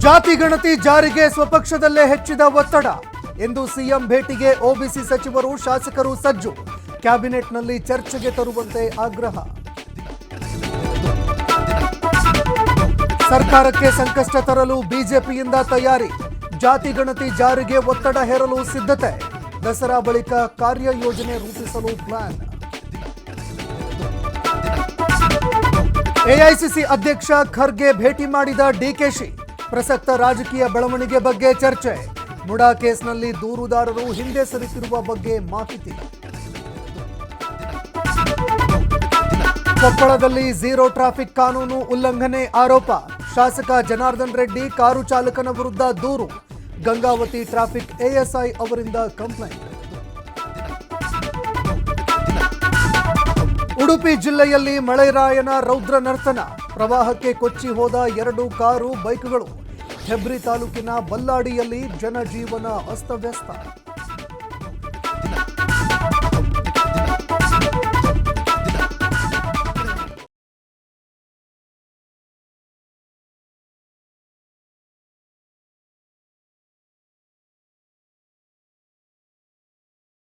ಜಾತಿ ಗಣತಿ ಜಾರಿಗೆ ಸ್ವಪಕ್ಷದಲ್ಲೇ ಹೆಚ್ಚಿದ ಒತ್ತಡ. ಎಂದು ಸಿಎಂ ಭೇಟಿಗೆ ಒಬಿಸಿ ಸಚಿವರು ಶಾಸಕರು ಸಜ್ಜು. ಕ್ಯಾಬಿನೆಟ್ನಲ್ಲಿ ಚರ್ಚೆಗೆ ತರುವಂತೆ ಆಗ್ರಹ. ಸರ್ಕಾರಕ್ಕೆ ಸಂಕಷ್ಟ ತರಲು ಬಿಜೆಪಿಯಿಂದ ತಯಾರಿ. ಜಾತಿ ಗಣತಿ ಜಾರಿಗೆ ಒತ್ತಡ ಹೇರಲು ಸಿದ್ಧತೆ. ದಸರಾ ಬಳಿಕ ಕಾರ್ಯಯೋಜನೆ ರೂಪಿಸಲು ಪ್ಲಾನ್. ಎಐಸಿಸಿ ಅಧ್ಯಕ್ಷ ಖರ್ಗೆ ಭೇಟಿ ಮಾಡಿದ ಡಿಕೆಶಿ. ಪ್ರಸಕ್ತ ರಾಜಕೀಯ ಬೆಳವಣಿಗೆ ಬಗ್ಗೆ ಚರ್ಚೆ. ಮುಡಾ ಕೇಸ್ನಲ್ಲಿ ದೂರುದಾರರು ಹಿಂದೆ ಸರಿತಿರುವ ಬಗ್ಗೆ ಮಾಹಿತಿ. ಕೊಪ್ಪಳದಲ್ಲಿ ಝೀರೋ ಟ್ರಾಫಿಕ್ ಕಾನೂನು ಉಲ್ಲಂಘನೆ ಆರೋಪ. ಶಾಸಕ ಜನಾರ್ದನ್ ರೆಡ್ಡಿ ಕಾರು ಚಾಲಕನ ವಿರುದ್ಧ ದೂರು. ಗಂಗಾವತಿ ಟ್ರಾಫಿಕ್ ಎಎಸ್ಐ ಅವರಿಂದ ಕಂಪ್ಲೇಂಟ್. ಉಡುಪಿ ಜಿಲ್ಲೆಯಲ್ಲಿ ಮಳೆರಾಯನ ರೌದ್ರ ನರ್ತನ. ಪ್ರವಾಹಕ್ಕೆ ಕೊಚ್ಚಿ ಹೋದ 2 ಕಾರು ಬೈಕ್ಗಳು. ಹೆಬ್ರಿ ತಾಲೂಕಿನ ಬಲ್ಲಾಡಿಯಲ್ಲಿ ಜನಜೀವನ ಅಸ್ತವ್ಯಸ್ತ.